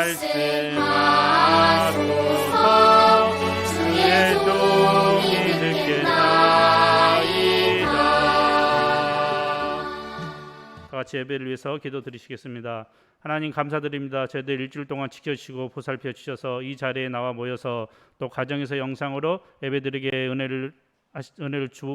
말씀하소서. 주의 종이 듣겠나이다. 다 같이 예배를 위해서 기도드리시겠습니다. 하나님 감사드립니다. 저희들 일주일 동안 지켜주시고 보살펴 주셔서 이 자리에 나와 모여서 또 가정에서 영상으로 예배드리게 은혜를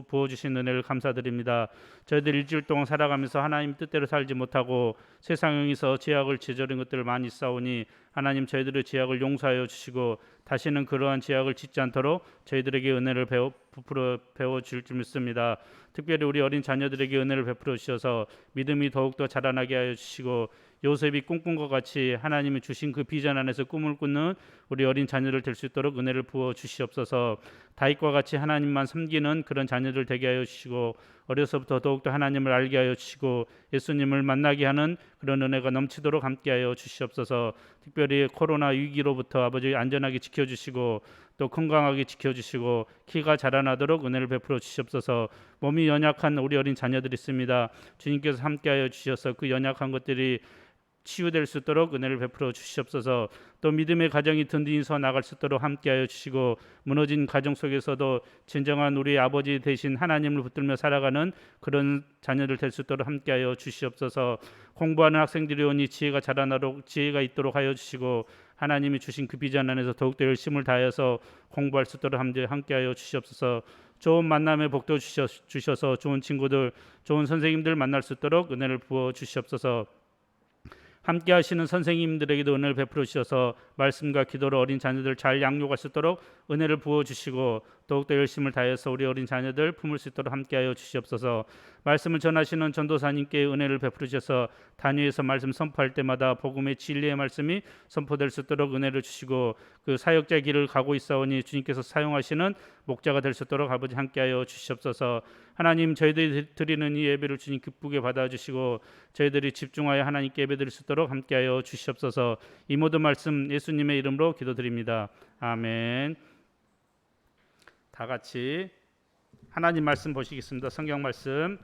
부어주신 은혜를 감사드립니다. 저희들 일주일 동안 살아가면서 하나님 뜻대로 살지 못하고 세상에서 죄악을 저지른 것들을 많이 싸우니 하나님 저희들의 죄악을 용서하여 주시고 다시는 그러한 죄악을 짓지 않도록 저희들에게 은혜를 베풀어 줄 줄 믿습니다. 특별히 우리 어린 자녀들에게 은혜를 베풀어 주셔서 믿음이 더욱더 자라나게 하여 주시고 요셉이 꿈꾼 것 같이 하나님이 주신 그 비전 안에서 꿈을 꾸는 우리 어린 자녀들 될 수 있도록 은혜를 부어 주시옵소서. 다윗과 같이 하나님만 섬기는 그런 자녀들 되게 하여 주시고 어려서부터 더욱더 하나님을 알게 하여 주시고 예수님을 만나게 하는 그런 은혜가 넘치도록 함께 하여 주시옵소서. 특별히 코로나 위기로부터 아버지 안전하게 지켜주시고 또 건강하게 지켜주시고 키가 자라나도록 은혜를 베풀어 주시옵소서. 몸이 연약한 우리 어린 자녀들이 있습니다. 주님께서 함께하여 주셔서 그 연약한 것들이 치유될 수 있도록 은혜를 베풀어 주시옵소서. 또 믿음의 가정이 든든히 서 나갈 수 있도록 함께하여 주시고 무너진 가정 속에서도 진정한 우리 아버지 되신 하나님을 붙들며 살아가는 그런 자녀들 될 수 있도록 함께하여 주시옵소서. 공부하는 학생들이 오니 지혜가 자라나도록 지혜가 있도록 하여 주시고 하나님이 주신 그 비전 안에서 더욱더 열심을 다해서 공부할 수 있도록 함께하여 주시옵소서. 좋은 만남의 복도 주셔서 좋은 친구들, 좋은 선생님들 만날 수 있도록 은혜를 부어 주시옵소서. 함께 하시는 선생님들에게도 은혜를 베풀어 주셔서 말씀과 기도로 어린 자녀들 잘 양육할 수 있도록 은혜를 부어 주시고 더욱더 열심을 다해서 우리 어린 자녀들 품을 수 있도록 함께하여 주시옵소서. 말씀을 전하시는 전도사님께 은혜를 베풀어 주셔서 단위에서 말씀 선포할 때마다 복음의 진리의 말씀이 선포될 수 있도록 은혜를 주시고 그 사역자의 길을 가고 있사오니 주님께서 사용하시는 목자가 될 수 있도록 아버지 함께하여 주시옵소서. 하나님 저희들이 드리는 이 예배를 주님 기쁘게 받아주시고 저희들이 집중하여 하나님께 예배드릴 수 있도록 함께하여 주시옵소서. 이 모든 말씀 예수님의 이름으로 기도드립니다. 아멘. 다 같이 하나님 말씀 보시겠습니다. 성경 말씀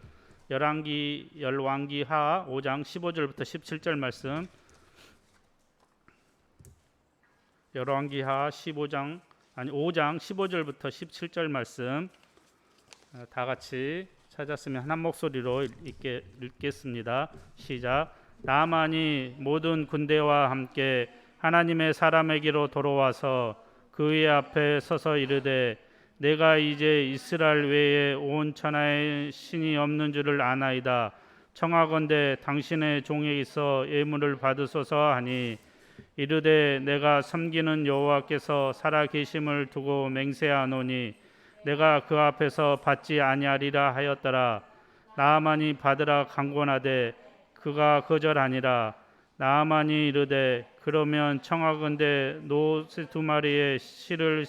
열왕기하 5장 15절부터 17절 말씀. 열왕기하 5장 15절부터 17절 말씀 다 같이 찾았으면 한 목소리로 읽겠습니다. 시작. 나만이 모든 군대와 함께 하나님의 사람에게로 돌아와서 그의 앞에 서서 이르되 내가 이제 이스라엘 외에 온 천하에 신이 없는 줄을 아나이다. 청하건대 당신의 종에 있어 예물을 받으소서 하니 이르되 내가 섬기는 여호와께서 살아 계심을 두고 맹세하노니 내가 그 앞에서 받지 아니하리라 하였더라. 나아만이 받으라 강권하되 그가 거절하니라. 나아만이 이르되 그러면 청하건대 노 2마리의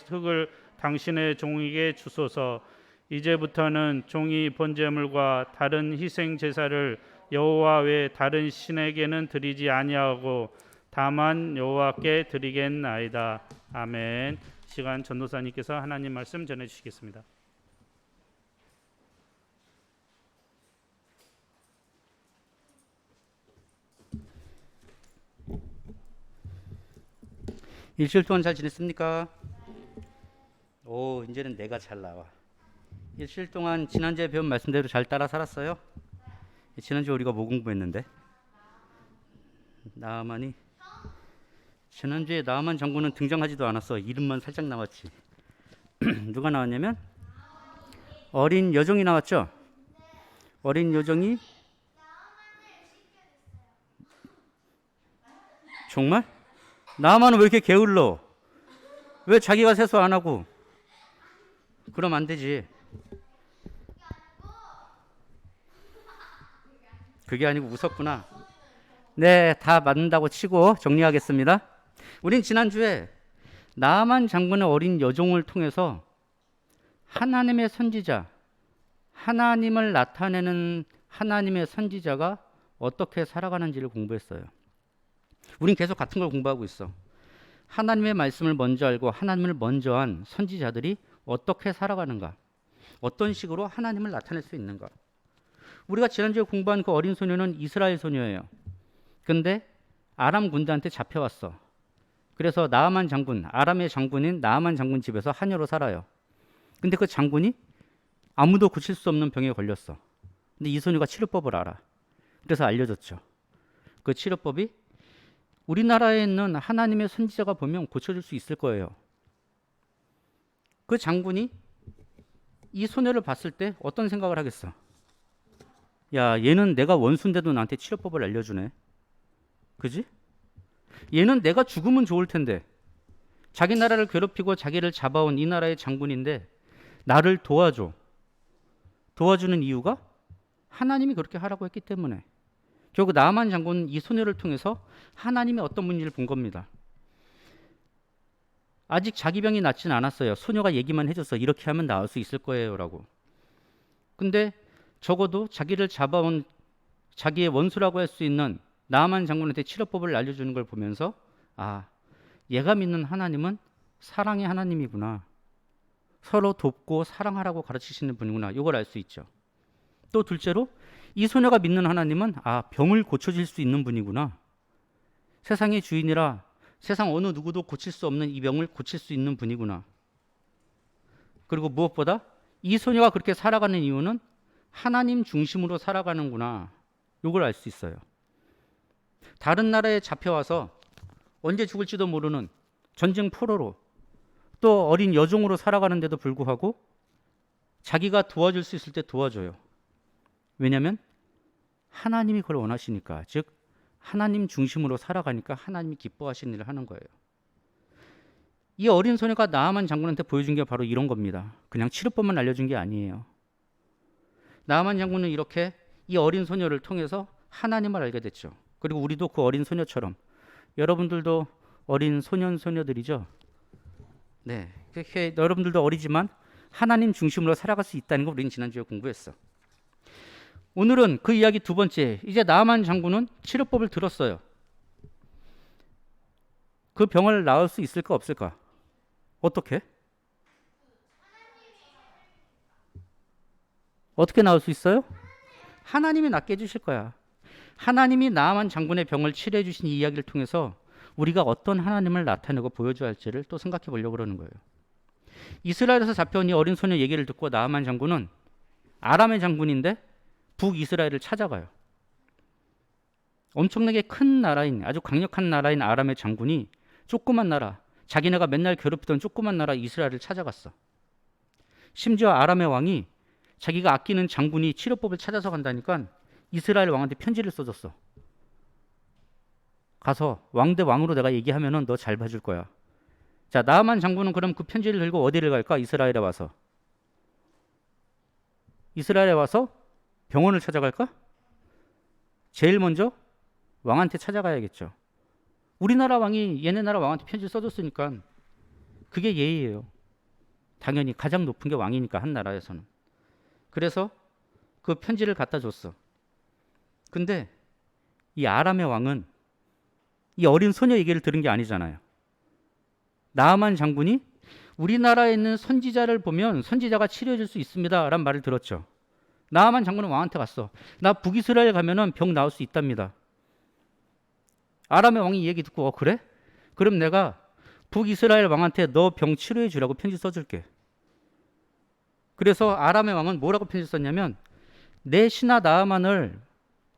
흙을 당신의 종에게 주소서. 이제부터는 종이 번제물과 다른 희생 제사를 여호와 외 다른 신에게는 드리지 아니하고 다만 여호와께 드리겠나이다. 아멘. 시간 전도사님께서 하나님 말씀 전해 주시겠습니다. 일주일 동안 잘 지냈습니까? 오, 이제는 내가 잘 나와. 일주일 동안 지난주에 배운 말씀대로 잘 따라 살았어요? 지난주에 우리가 뭐 공부했는데? 나아만이 지난주에 나아만 장군은 등장하지도 않았어. 이름만 살짝 나왔지. 누가 나왔냐면 어린 여종이 나왔죠. 어린 여종이 정말? 나아만은 왜 이렇게 게을러? 왜 자기가 세수 안 하고? 그럼 안 되지. 그게 아니고 웃었구나. 네, 다 맞는다고 치고 정리하겠습니다. 우린 지난주에 나아만 장군의 어린 여종을 통해서 하나님의 선지자, 하나님을 나타내는 하나님의 선지자가 어떻게 살아가는지를 공부했어요. 우린 계속 같은 걸 공부하고 있어. 하나님의 말씀을 먼저 알고 하나님을 먼저 한 선지자들이 어떻게 살아가는가, 어떤 식으로 하나님을 나타낼 수 있는가. 우리가 지난주에 공부한 그 어린 소녀는 이스라엘 소녀예요. 근데 아람 군대한테 잡혀왔어. 그래서 나아만 장군, 아람의 장군인 나아만 장군 집에서 하녀로 살아요. 근데 그 장군이 아무도 고칠 수 없는 병에 걸렸어. 근데 이 소녀가 치료법을 알아. 그래서 알려줬죠. 그 치료법이 우리나라에 있는 하나님의 선지자가 보면 고쳐줄 수 있을 거예요. 그 장군이 이 소녀를 봤을 때 어떤 생각을 하겠어? 야, 얘는 내가 원수인데도 나한테 치료법을 알려주네. 그지? 얘는 내가 죽으면 좋을 텐데 자기 나라를 괴롭히고 자기를 잡아온 이 나라의 장군인데 나를 도와주는 이유가 하나님이 그렇게 하라고 했기 때문에. 결국 나아만 장군은 이 소녀를 통해서 하나님의 어떤 분인지를 본 겁니다. 아직 자기 병이 낫진 않았어요. 소녀가 얘기만 해줬어. 이렇게 하면 나을 수 있을 거예요 라고. 근데 적어도 자기를 잡아온 자기의 원수라고 할 수 있는 나아만 장군한테 치료법을 알려주는 걸 보면서 아, 얘가 믿는 하나님은 사랑의 하나님이구나. 서로 돕고 사랑하라고 가르치시는 분이구나. 이걸 알 수 있죠. 또 둘째로 이 소녀가 믿는 하나님은 아, 병을 고쳐줄 수 있는 분이구나. 세상의 주인이라 세상 어느 누구도 고칠 수 없는 이 병을 고칠 수 있는 분이구나. 그리고 무엇보다 이 소녀가 그렇게 살아가는 이유는 하나님 중심으로 살아가는구나. 이걸 알 수 있어요. 다른 나라에 잡혀와서 언제 죽을지도 모르는 전쟁 포로로 또 어린 여종으로 살아가는데도 불구하고 자기가 도와줄 수 있을 때 도와줘요. 왜냐하면 하나님이 그걸 원하시니까. 즉 하나님 중심으로 살아가니까 하나님이 기뻐하시는 일을 하는 거예요. 이 어린 소녀가 나아만 장군한테 보여준 게 바로 이런 겁니다. 그냥 치료법만 알려준 게 아니에요. 나아만 장군은 이렇게 이 어린 소녀를 통해서 하나님을 알게 됐죠. 그리고 우리도 그 어린 소녀처럼 여러분들도 어린 소년소녀들이죠. 네, 그렇게 여러분들도 어리지만 하나님 중심으로 살아갈 수 있다는 거 우리는 지난주에 공부했어. 오늘은 그 이야기 두 번째. 이제 나아만 장군은 치료법을 들었어요. 그 병을 나을 수 있을까 없을까? 어떻게? 어떻게 나을 수 있어요? 하나님이 낫게 해주실 거야. 하나님이 나아만 장군의 병을 치료해 주신 이 이야기를 통해서 우리가 어떤 하나님을 나타내고 보여줘야 할지를 또 생각해 보려고 그러는 거예요. 이스라엘에서 잡혀온 이 어린 소녀 얘기를 듣고 나아만 장군은 아람의 장군인데 북이스라엘을 찾아가요. 엄청나게 큰 나라인, 아주 강력한 나라인 아람의 장군이 조그만 나라, 자기네가 맨날 괴롭히던 조그만 나라 이스라엘을 찾아갔어. 심지어 아람의 왕이 자기가 아끼는 장군이 치료법을 찾아서 간다니까 이스라엘 왕한테 편지를 써줬어. 가서 왕 대 왕으로 내가 얘기하면은 너 잘 봐줄 거야. 자, 나아만 장군은 그럼 그 편지를 들고 어디를 갈까? 이스라엘에 와서. 이스라엘에 와서 병원을 찾아갈까? 제일 먼저 왕한테 찾아가야겠죠. 우리나라 왕이 얘네 나라 왕한테 편지를 써줬으니까 그게 예의예요. 당연히 가장 높은 게 왕이니까 한 나라에서는. 그래서 그 편지를 갖다 줬어. 근데 이 아람의 왕은 이 어린 소녀 얘기를 들은 게 아니잖아요. 나아만 장군이 우리나라에 있는 선지자를 보면 선지자가 치료해 줄 수 있습니다 라는 말을 들었죠. 나아만 장군은 왕한테 갔어. 나 북이스라엘 가면은 병 나을 수 있답니다. 아람의 왕이 이 얘기 듣고 그래? 그럼 내가 북이스라엘 왕한테 너 병 치료해 주라고 편지 써줄게. 그래서 아람의 왕은 뭐라고 편지 썼냐면 내 신하 나아만을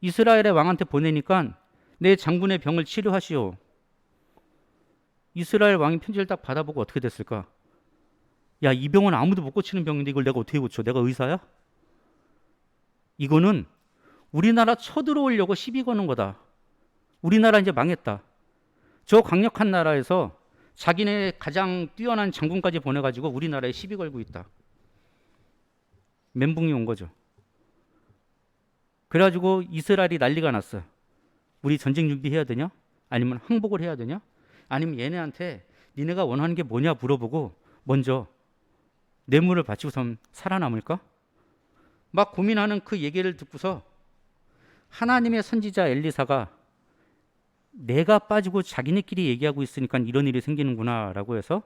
이스라엘의 왕한테 보내니까 내 장군의 병을 치료하시오. 이스라엘 왕이 편지를 딱 받아보고 어떻게 됐을까? 야, 이 병은 아무도 못 고치는 병인데 이걸 내가 어떻게 고쳐? 내가 의사야? 이거는 우리나라 쳐들어오려고 시비 거는 거다. 우리나라 이제 망했다. 저 강력한 나라에서 자기네 가장 뛰어난 장군까지 보내가지고 우리나라에 시비 걸고 있다. 멘붕이 온 거죠. 그래가지고 이스라엘이 난리가 났어. 우리 전쟁 준비해야 되냐? 아니면 항복을 해야 되냐? 아니면 얘네한테 니네가 원하는 게 뭐냐 물어보고 먼저 뇌물을 바치고선 살아남을까? 막 고민하는 그 얘기를 듣고서 하나님의 선지자 엘리사가 내가 빠지고 자기네끼리 얘기하고 있으니까 이런 일이 생기는구나 라고 해서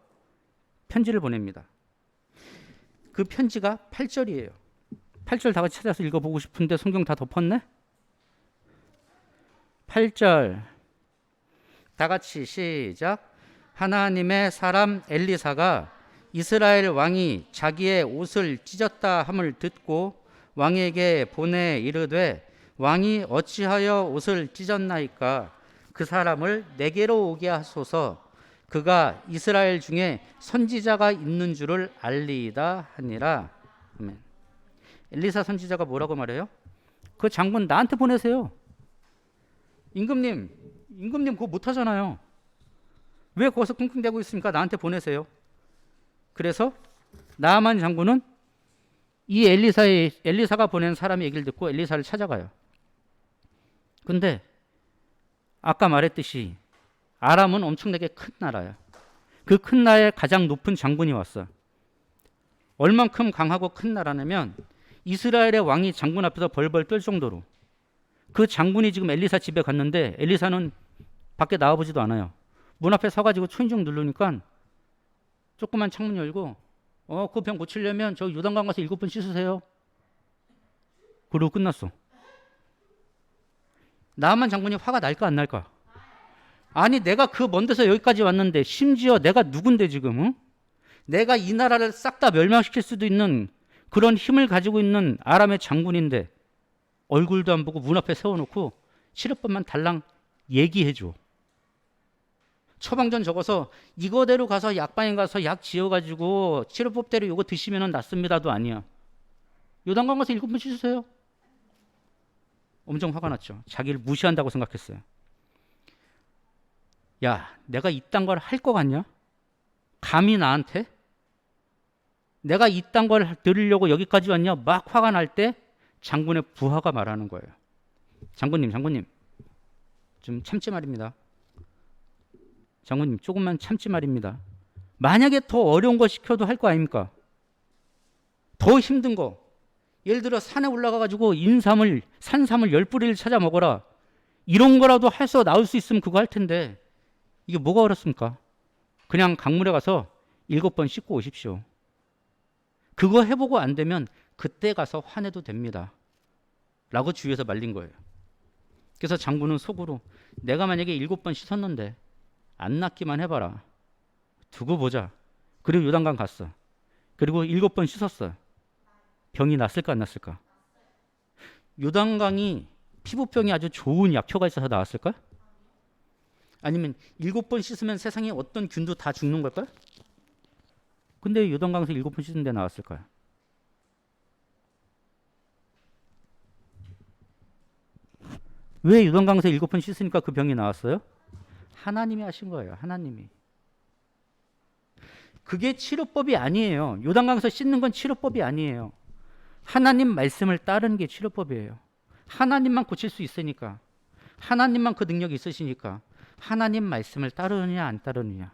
편지를 보냅니다. 그 편지가 8절이에요. 8절 다 같이 찾아서 읽어보고 싶은데 성경 다 덮었네? 8절 다 같이 시작. 하나님의 사람 엘리사가 이스라엘 왕이 자기의 옷을 찢었다 함을 듣고 왕에게 보내 이르되 왕이 어찌하여 옷을 찢었나이까 그 사람을 내게로 오게 하소서 그가 이스라엘 중에 선지자가 있는 줄을 알리이다 하니라. 아멘. 엘리사 선지자가 뭐라고 말해요? 그 장군 나한테 보내세요. 임금님 그거 못하잖아요. 왜 거기서 끙끙대고 있습니까? 나한테 보내세요. 그래서 나아만 장군은 이 엘리사가 보낸 사람의 얘기를 듣고 엘리사를 찾아가요. 근데 아까 말했듯이 아람은 엄청나게 큰 나라야. 그 큰 나라의 가장 높은 장군이 왔어. 얼만큼 강하고 큰 나라냐면 이스라엘의 왕이 장군 앞에서 벌벌 떨 정도로. 그 장군이 지금 엘리사 집에 갔는데 엘리사는 밖에 나와보지도 않아요. 문 앞에 서가지고 초인종 누르니까 조그만 창문 열고 그 병 고치려면 저 요단강 가서 7번 씻으세요. 그러고 끝났어. 나만 장군이 화가 날까 안 날까? 아니 내가 그 먼 데서 여기까지 왔는데 심지어 내가 누군데 지금 응? 내가 이 나라를 싹 다 멸망시킬 수도 있는 그런 힘을 가지고 있는 아람의 장군인데 얼굴도 안 보고 문 앞에 세워놓고 치료법만 달랑 얘기해줘. 처방전 적어서 이거대로 가서 약방에 가서 약 지어가지고 치료법대로 이거 드시면 낫습니다도 아니야. 요단강 가서 7번 씻으세요. 엄청 화가 났죠. 자기를 무시한다고 생각했어요. 야, 내가 이딴 걸 할 거 같냐? 감히 나한테? 내가 이딴 걸 들으려고 여기까지 왔냐? 막 화가 날 때 장군의 부하가 말하는 거예요. 장군님 좀 참지 말입니다. 장군님 조금만 참지 말입니다. 만약에 더 어려운 거 시켜도 할 거 아닙니까? 더 힘든 거 예를 들어 산에 올라가가지고 산삼을 10뿌리를 찾아 먹어라 이런 거라도 해서 나올 수 있으면 그거 할 텐데 이게 뭐가 어렵습니까? 그냥 강물에 가서 7번 씻고 오십시오. 그거 해보고 안 되면 그때 가서 화내도 됩니다 라고 주위에서 말린 거예요. 그래서 장군은 속으로 내가 만약에 7번 씻었는데 안 낫기만 해봐라. 두고 보자. 그리고 요단강 갔어. 그리고 7번 씻었어. 병이 났을까 안 났을까? 요단강이 피부병이 아주 좋은 약효가 있어서 나왔을까? 아니면 7번 씻으면 세상에 어떤 균도 다 죽는 걸까? 근데 요단강에서 7번 씻은데 나왔을까요? 왜 요단강에서 7번 씻으니까 그 병이 나왔어요? 하나님이 하신 거예요. 하나님이. 그게 치료법이 아니에요. 요단강에서 씻는 건 치료법이 아니에요. 하나님 말씀을 따르는 게 치료법이에요. 하나님만 고칠 수 있으니까. 하나님만 그 능력이 있으시니까. 하나님 말씀을 따르느냐 안 따르느냐.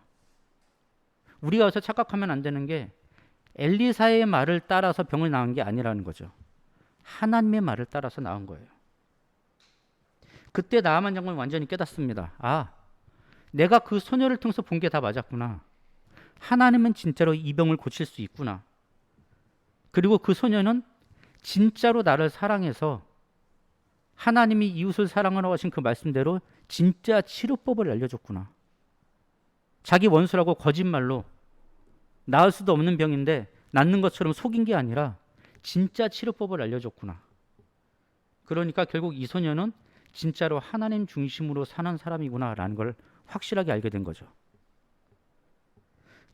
우리가 여기서 착각하면 안 되는 게 엘리사의 말을 따라서 병을 나은 게 아니라는 거죠. 하나님의 말을 따라서 나은 거예요. 그때 나아만 장군이 완전히 깨닫습니다. 아, 내가 그 소녀를 통해서 본 게 다 맞았구나. 하나님은 진짜로 이 병을 고칠 수 있구나. 그리고 그 소녀는 진짜로 나를 사랑해서 하나님이 이웃을 사랑하라고 하신 그 말씀대로 진짜 치료법을 알려줬구나. 자기 원수라고 거짓말로 나을 수도 없는 병인데 낫는 것처럼 속인 게 아니라 진짜 치료법을 알려줬구나. 그러니까 결국 이 소녀는 진짜로 하나님 중심으로 사는 사람이구나라는 걸 확실하게 알게 된 거죠.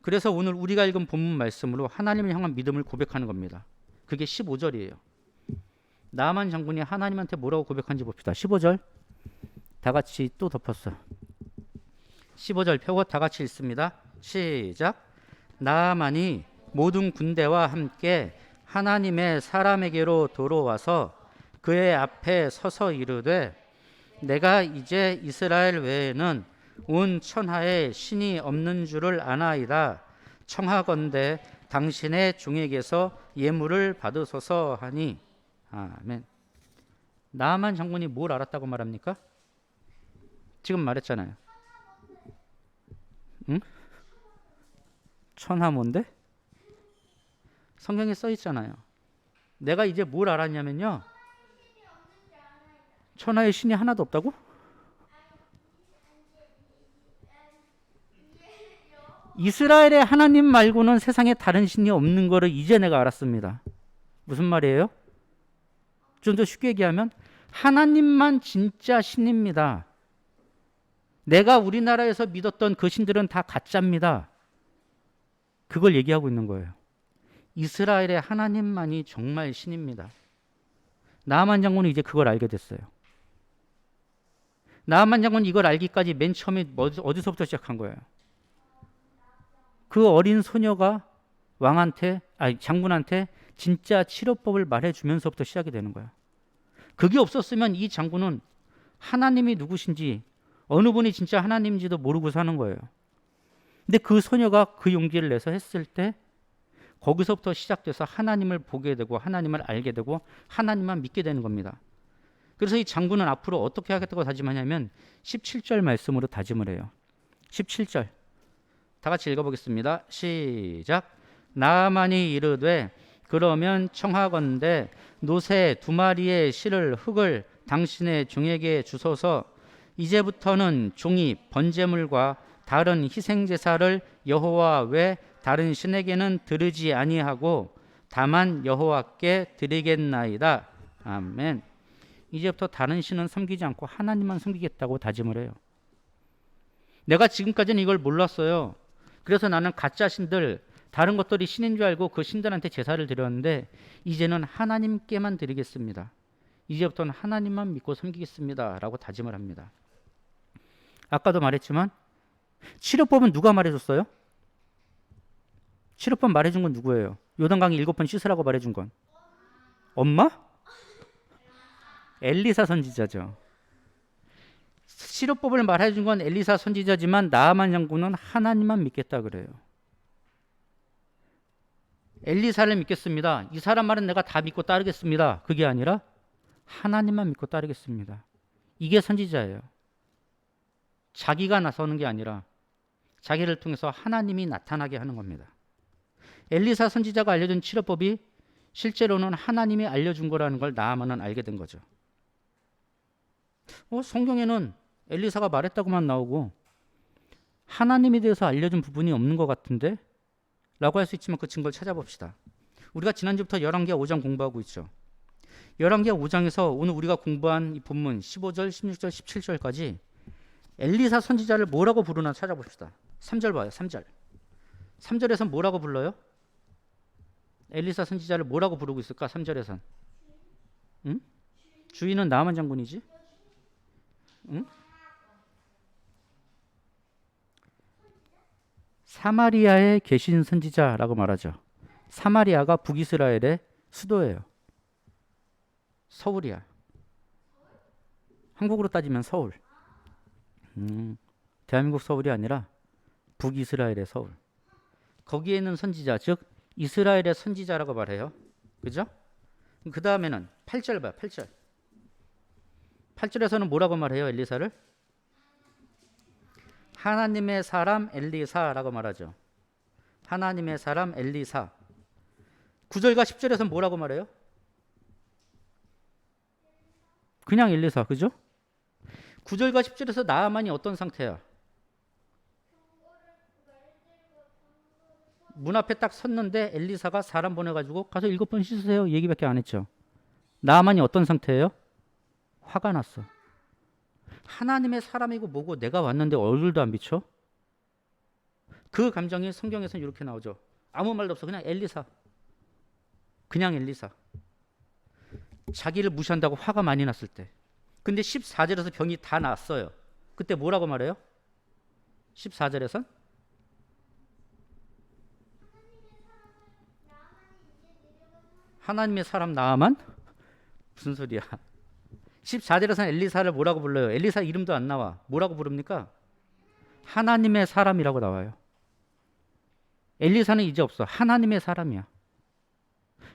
그래서 오늘 우리가 읽은 본문 말씀으로 하나님을 향한 믿음을 고백하는 겁니다. 그게 15절이에요. 나아만 장군이 하나님한테 뭐라고 고백한지 봅시다. 15절 다 같이 또 덮었어. 15절 펴고 다 같이 읽습니다. 시작. 나아만이 모든 군대와 함께 하나님의 사람에게로 돌아와서 그의 앞에 서서 이르되 내가 이제 이스라엘 외에는 온 천하에 신이 없는 줄을 아나이다. 청하건대 당신의 종에게서 예물을 받으소서 하니. 아멘. 나아만 장군이 뭘 알았다고 말합니까? 지금 말했잖아요. 응? 천하 뭔데? 성경에 써 있잖아요. 내가 이제 뭘 알았냐면요. 천하에 신이 하나도 없다고? 이스라엘의 하나님 말고는 세상에 다른 신이 없는 거를 이제 내가 알았습니다. 무슨 말이에요? 좀 더 쉽게 얘기하면 하나님만 진짜 신입니다. 내가 우리나라에서 믿었던 그 신들은 다 가짜입니다. 그걸 얘기하고 있는 거예요. 이스라엘의 하나님만이 정말 신입니다. 나아만 장군은 이제 그걸 알게 됐어요. 나아만 장군은 이걸 알기까지 맨 처음에 어디서부터 시작한 거예요? 그 어린 소녀가 장군한테 진짜 치료법을 말해주면서부터 시작이 되는 거야. 그게 없었으면 이 장군은 하나님이 누구신지 어느 분이 진짜 하나님인지도 모르고 사는 거예요. 근데 그 소녀가 그 용기를 내서 했을 때 거기서부터 시작돼서 하나님을 보게 되고 하나님을 알게 되고 하나님만 믿게 되는 겁니다. 그래서 이 장군은 앞으로 어떻게 하겠다고 다짐하냐면 17절 말씀으로 다짐을 해요. 17절 다 같이 읽어보겠습니다. 시작. 나아만이 이르되 그러면 청하건대 노새 2마리의 실을 흙을 당신의 종에게 주소서. 이제부터는 종이 번제물과 다른 희생제사를 여호와 외 다른 신에게는 드리지 아니하고 다만 여호와께 드리겠나이다. 아멘. 이제부터 다른 신은 섬기지 않고 하나님만 섬기겠다고 다짐을 해요. 내가 지금까지는 이걸 몰랐어요. 그래서 나는 가짜 신들, 다른 것들이 신인 줄 알고 그 신들한테 제사를 드렸는데 이제는 하나님께만 드리겠습니다. 이제부터는 하나님만 믿고 섬기겠습니다. 라고 다짐을 합니다. 아까도 말했지만 치료법은 누가 말해줬어요? 치료법 말해준 건 누구예요? 요단강에 7번 씻으라고 말해준 건 엄마? 엘리사 선지자죠. 치료법을 말해준 건 엘리사 선지자지만 나아만 장군은 하나님만 믿겠다 그래요. 엘리사를 믿겠습니다. 이 사람 말은 내가 다 믿고 따르겠습니다. 그게 아니라 하나님만 믿고 따르겠습니다. 이게 선지자예요. 자기가 나서는 게 아니라 자기를 통해서 하나님이 나타나게 하는 겁니다. 엘리사 선지자가 알려준 치료법이 실제로는 하나님이 알려준 거라는 걸 나아만은 알게 된 거죠. 성경에는 엘리사가 말했다고만 나오고 하나님에 대해서 알려준 부분이 없는 것 같은데? 라고 할 수 있지만 그 증거를 찾아봅시다. 우리가 지난주부터 열왕기하 5장 공부하고 있죠. 열왕기하 5장에서 오늘 우리가 공부한 이 본문 15절, 16절, 17절까지 엘리사 선지자를 뭐라고 부르나 찾아봅시다. 3절 봐요. 3절. 3절에선 뭐라고 불러요? 엘리사 선지자를 뭐라고 부르고 있을까? 3절에선. 응? 주인은 나아만 장군이지? 응? 사마리아에 계신 선지자라고 말하죠. 사마리아가 북이스라엘의 수도예요. 서울이야. 한국으로 따지면 서울. 대한민국 서울이 아니라 북이스라엘의 서울. 거기에 있는 선지자, 즉 이스라엘의 선지자라고 말해요. 그죠? 그 다음에는 8절 봐요. 8절. 8절에서는 뭐라고 말해요? 엘리사를? 하나님의 사람 엘리사라고 말하죠. 하나님의 사람 엘리사. 9절과 10절에서는 뭐라고 말해요? 그냥 엘리사. 그죠? 9절과 10절에서 나아만이 어떤 상태야? 문 앞에 딱 섰는데 엘리사가 사람 보내가지고 가서 7번 씻으세요. 얘기밖에 안 했죠. 나아만이 어떤 상태예요? 화가 났어. 하나님의 사람이고 뭐고 내가 왔는데 얼굴도 안 비춰? 그 감정이 성경에서는 이렇게 나오죠. 아무 말도 없어. 그냥 엘리사. 그냥 엘리사. 자기를 무시한다고 화가 많이 났을 때. 근데 14절에서 병이 다 났어요. 그때 뭐라고 말해요? 14절에선? 하나님의 사람 나아만? 무슨 소리야? 14절에서는 엘리사를 뭐라고 불러요? 엘리사 이름도 안 나와. 뭐라고 부릅니까? 하나님의 사람이라고 나와요. 엘리사는 이제 없어. 하나님의 사람이야.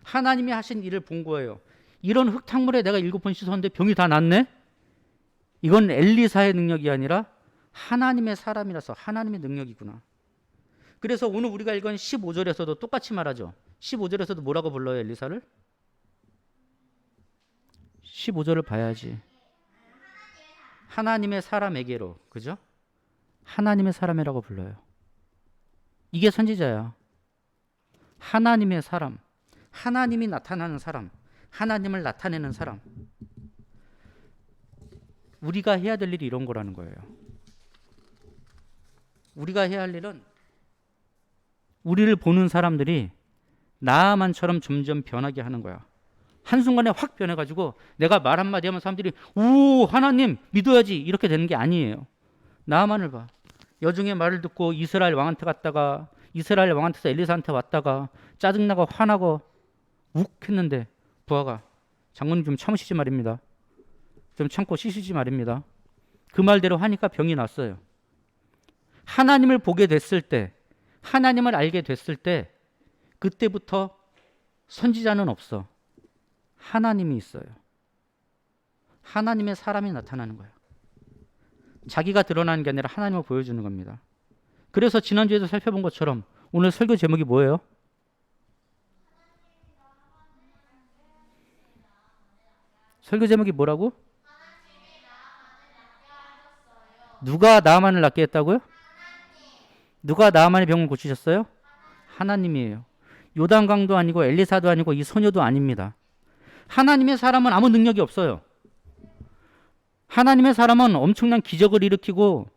하나님이 하신 일을 본 거예요. 이런 흙탕물에 내가 7번 씻었는데 병이 다 낫네? 이건 엘리사의 능력이 아니라 하나님의 사람이라서 하나님의 능력이구나. 그래서 오늘 우리가 읽은 15절에서도 똑같이 말하죠. 15절에서도 뭐라고 불러요, 엘리사를? 15절을 봐야지. 하나님의 사람에게로. 그죠? 하나님의 사람이라고 불러요. 이게 선지자야. 하나님의 사람, 하나님이 나타나는 사람, 하나님을 나타내는 사람. 우리가 해야 될 일이 이런 거라는 거예요. 우리가 해야 할 일은 우리를 보는 사람들이 나아만처럼 점점 변하게 하는 거야. 한순간에 확 변해가지고 내가 말 한마디 하면 사람들이 오 하나님 믿어야지 이렇게 되는 게 아니에요. 나아만을 봐. 여종의 말을 듣고 이스라엘 왕한테 갔다가 이스라엘 왕한테서 엘리사한테 왔다가 짜증나고 화나고 욱 했는데 부하가 장군님 좀 참으시지 말입니다. 좀 참고 쉬시지 말입니다. 그 말대로 하니까 병이 났어요. 하나님을 보게 됐을 때, 하나님을 알게 됐을 때 그때부터 선지자는 없어. 하나님이 있어요. 하나님의 사람이 나타나는 거예요. 자기가 드러나는 게 아니라 하나님을 보여주는 겁니다. 그래서 지난주에도 살펴본 것처럼 오늘 설교 제목이 뭐예요? 설교 제목이 뭐라고? 누가 나아만을 낫게 했다고요? 누가 나아만의 병을 고치셨어요? 하나님이에요. 요단강도 아니고 엘리사도 아니고 이 소녀도 아닙니다. 하나님의 사람은 아무 능력이 없어요. 하나님의 사람은 엄청난 기적을 일으키고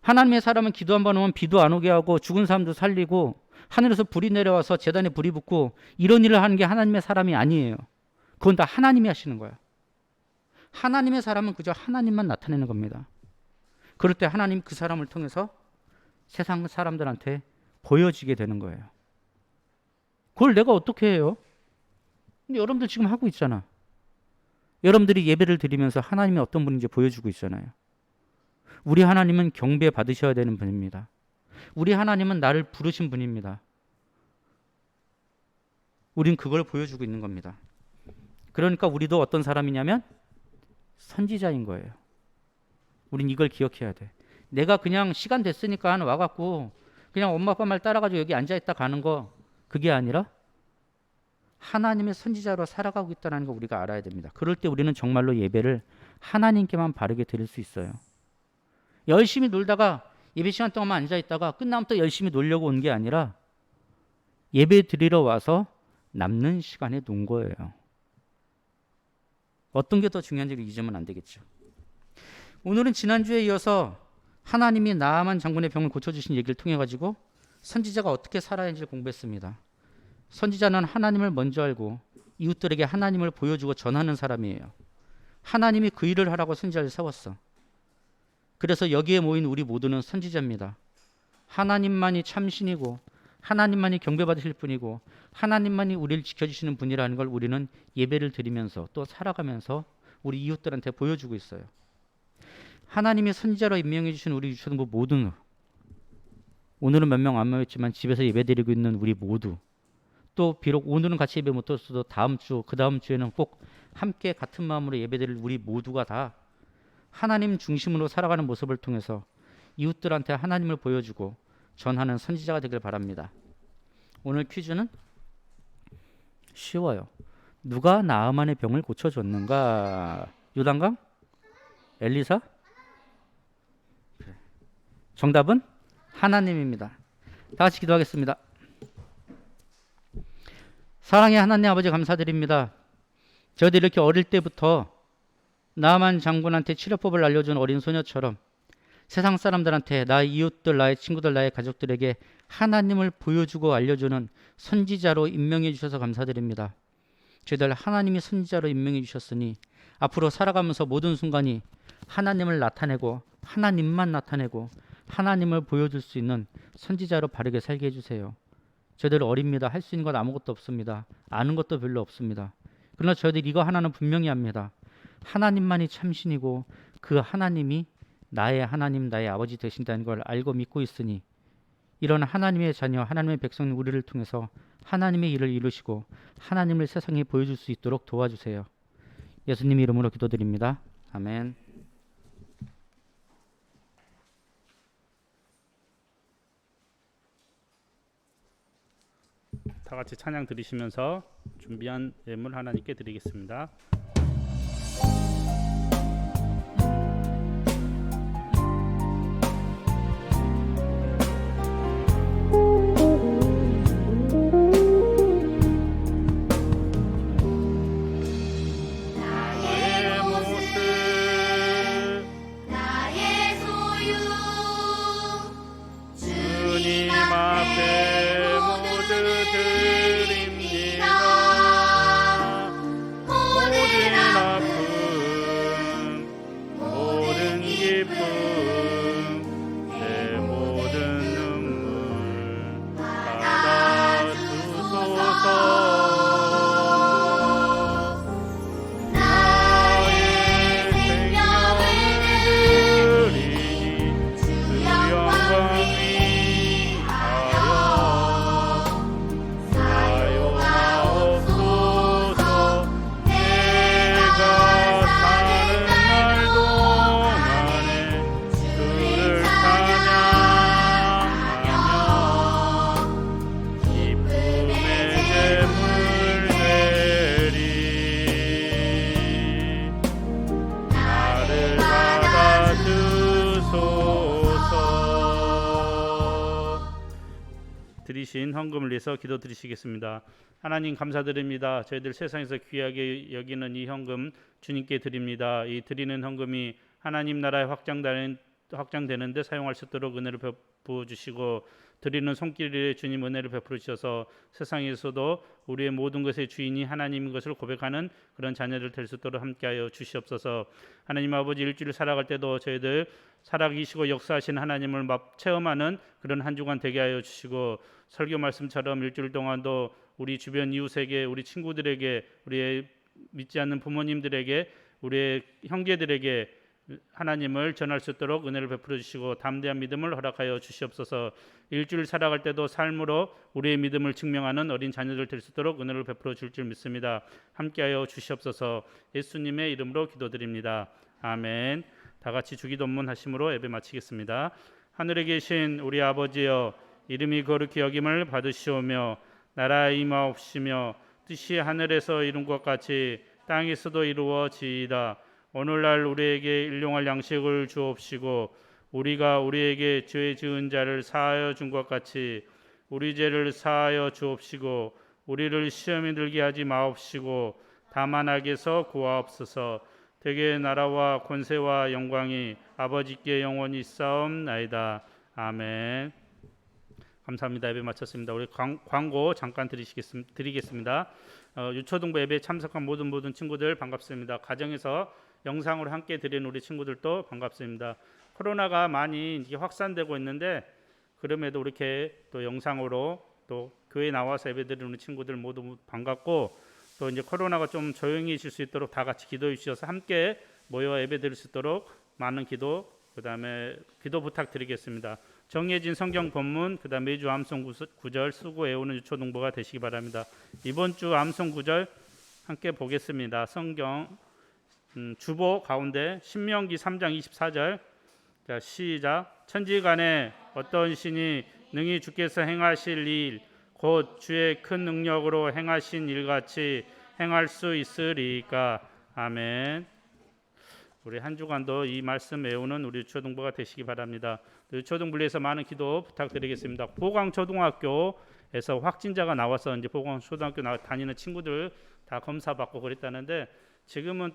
하나님의 사람은 기도 한 번 오면 비도 안 오게 하고 죽은 사람도 살리고 하늘에서 불이 내려와서 제단에 불이 붙고 이런 일을 하는 게 하나님의 사람이 아니에요. 그건 다 하나님이 하시는 거예요. 하나님의 사람은 그저 하나님만 나타내는 겁니다. 그럴 때 하나님 그 사람을 통해서 세상 사람들한테 보여지게 되는 거예요. 그걸 내가 어떻게 해요? 근데 여러분들 지금 하고 있잖아. 여러분들이 예배를 드리면서 하나님이 어떤 분인지 보여주고 있잖아요. 우리 하나님은 경배 받으셔야 되는 분입니다. 우리 하나님은 나를 부르신 분입니다. 우린 그걸 보여주고 있는 겁니다. 그러니까 우리도 어떤 사람이냐면 선지자인 거예요. 우린 이걸 기억해야 돼. 내가 그냥 시간 됐으니까 와갖고 그냥 엄마 아빠 말 따라가지고 여기 앉아있다 가는 거 그게 아니라 하나님의 선지자로 살아가고 있다는 거 우리가 알아야 됩니다. 그럴 때 우리는 정말로 예배를 하나님께만 바르게 드릴 수 있어요. 열심히 놀다가 예배 시간 동안만 앉아있다가 끝나면 또 열심히 놀려고 온 게 아니라 예배 드리러 와서 남는 시간에 논 거예요. 어떤 게 더 중요한지를 잊으면 안 되겠죠. 오늘은 지난주에 이어서 하나님이 나아만 장군의 병을 고쳐주신 얘기를 통해 가지고 선지자가 어떻게 살아야 하는지를 공부했습니다. 선지자는 하나님을 먼저 알고 이웃들에게 하나님을 보여주고 전하는 사람이에요. 하나님이 그 일을 하라고 선지자를 세웠어. 그래서 여기에 모인 우리 모두는 선지자입니다. 하나님만이 참신이고 하나님만이 경배받으실 분이고 하나님만이 우리를 지켜주시는 분이라는 걸 우리는 예배를 드리면서 또 살아가면서 우리 이웃들한테 보여주고 있어요. 하나님이 선지자로 임명해 주신 우리 유초등부 모두, 오늘은 몇 명 안 모였지만 집에서 예배드리고 있는 우리 모두, 또 비록 오늘은 같이 예배 못 드렸어도 다음 주, 그 다음 주에는 꼭 함께 같은 마음으로 예배드릴 우리 모두가 다 하나님 중심으로 살아가는 모습을 통해서 이웃들한테 하나님을 보여주고 전하는 선지자가 되길 바랍니다. 오늘 퀴즈는 쉬워요. 누가 나아만의 병을 고쳐줬는가? 요단강? 엘리사? 정답은 하나님입니다. 다 같이 기도하겠습니다. 사랑의 하나님 아버지 감사드립니다. 저희들 이렇게 어릴 때부터 나아만 장군한테 치료법을 알려준 어린 소녀처럼 세상 사람들한테 나의 이웃들, 나의 친구들, 나의 가족들에게 하나님을 보여주고 알려주는 선지자로 임명해 주셔서 감사드립니다. 저희들 하나님이 선지자로 임명해 주셨으니 앞으로 살아가면서 모든 순간이 하나님을 나타내고 하나님만 나타내고 하나님을 보여줄 수 있는 선지자로 바르게 살게 해주세요. 저희들 어립니다. 할 수 있는 것 아무것도 없습니다. 아는 것도 별로 없습니다. 그러나 저희들 이거 하나는 분명히 합니다. 하나님만이 참신이고 그 하나님이 나의 하나님, 나의 아버지 되신다는 걸 알고 믿고 있으니 이런 하나님의 자녀, 하나님의 백성 우리를 통해서 하나님의 일을 이루시고 하나님을 세상에 보여줄 수 있도록 도와주세요. 예수님 이름으로 기도드립니다. 아멘. 다 같이 찬양 드리시면서 준비한 예물 하나님께 드리겠습니다. 모두 드립니다. 모든 아픔 모든 기쁨 내 모든 눈물 받아주소서. 나의 생명을 드리니 주 영광 위하여 사용하옵소서. 내가 사는 날 동안에 주를 찬양하며 기쁨의 제물 되리. 나를 받아주소서. 드리신 헌금을 위해서 기도드리시겠습니다. 하나님 감사드립니다. 저희들 세상에서 귀하게 여기는 이 헌금 주님께 드립니다. 이 드리는 헌금이 하나님 나라에 확장되는 데 사용할 수 있도록 은혜를 베풀어 주시고, 드리는 손길에 주님 은혜를 베풀어 주셔서 세상에서도 우리의 모든 것의 주인이 하나님인 것을 고백하는 그런 자녀들 될 수 있도록 함께하여 주시옵소서. 하나님 아버지, 일주일 살아갈 때도 저희들 살아계시고 역사하신 하나님을 체험하는 그런 한 주간 되게 하여 주시고, 설교 말씀처럼 일주일 동안도 우리 주변 이웃에게, 우리 친구들에게, 우리의 믿지 않는 부모님들에게, 우리의 형제들에게 하나님을 전할 수 있도록 은혜를 베풀어 주시고 담대한 믿음을 허락하여 주시옵소서. 일주일 살아갈 때도 삶으로 우리의 믿음을 증명하는 어린 자녀들 될 수 있도록 은혜를 베풀어 줄 줄 믿습니다. 함께하여 주시옵소서. 예수님의 이름으로 기도드립니다. 아멘. 다 같이 주기도문 하심으로 예배 마치겠습니다. 하늘에 계신 우리 아버지여, 이름이 거룩히 여김을 받으시오며 나라에 임하옵시며 뜻이 하늘에서 이룬 것 같이 땅에서도 이루어지이다. 오늘날 우리에게 일용할 양식을 주옵시고 우리가 우리에게 죄 지은 자를 사하여 준 것 같이 우리 죄를 사하여 주옵시고 우리를 시험에 들게 하지 마옵시고 다만 악에서 구하옵소서. 대개 나라와 권세와 영광이 아버지께 영원히 있사옵나이다. 아멘. 감사합니다. 예배 마쳤습니다. 우리 광고 잠깐 드리겠습니다. 유초등부 예배에 참석한 모든 친구들 반갑습니다. 가정에서 영상으로 함께 드리는 우리 친구들도 반갑습니다. 코로나가 많이 이제 확산되고 있는데 그럼에도 이렇게 또 영상으로 또 교회 나와서 예배 드리는 우리 친구들 모두 반갑고, 또 이제 코로나가 좀 조용해질 수 있도록 다 같이 기도해 주셔서 함께 모여 예배 드릴 수 있도록 많은 기도, 그다음에 기도 부탁드리겠습니다. 정해진 성경 본문, 그다음에 매주 암송 구절 쓰고 외우는 유초등부가 되시기 바랍니다. 이번 주 암송 구절 함께 보겠습니다. 성경 주보 가운데 신명기 3장 24절. 자, 시작. 천지간에 어떤 신이 능히 주께서 행하실 일 곧 주의 큰 능력으로 행하신 일같이 행할 수 있으리까. 아멘. 우리 한 주간도 이 말씀 외우는 우리 유초등부가 되시기 바랍니다. 유초등부를 위해서 많은 기도 부탁드리겠습니다. 보광초등학교에서 확진자가 나와서 이제 보광초등학교 다니는 친구들 다 검사받고 그랬다는데, 지금은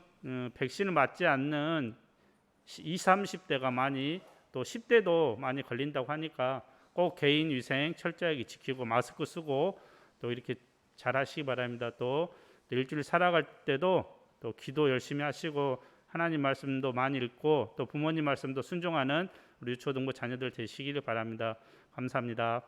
백신을 맞지 않는 20, 30대가 많이, 또 10대도 많이 걸린다고 하니까 꼭 개인 위생 철저하게 지키고 마스크 쓰고 또 이렇게 잘 하시기 바랍니다. 또 일주일 살아갈 때도 또 기도 열심히 하시고 하나님 말씀도 많이 읽고 또 부모님 말씀도 순종하는 우리 유초등부 자녀들 되시기를 바랍니다. 감사합니다.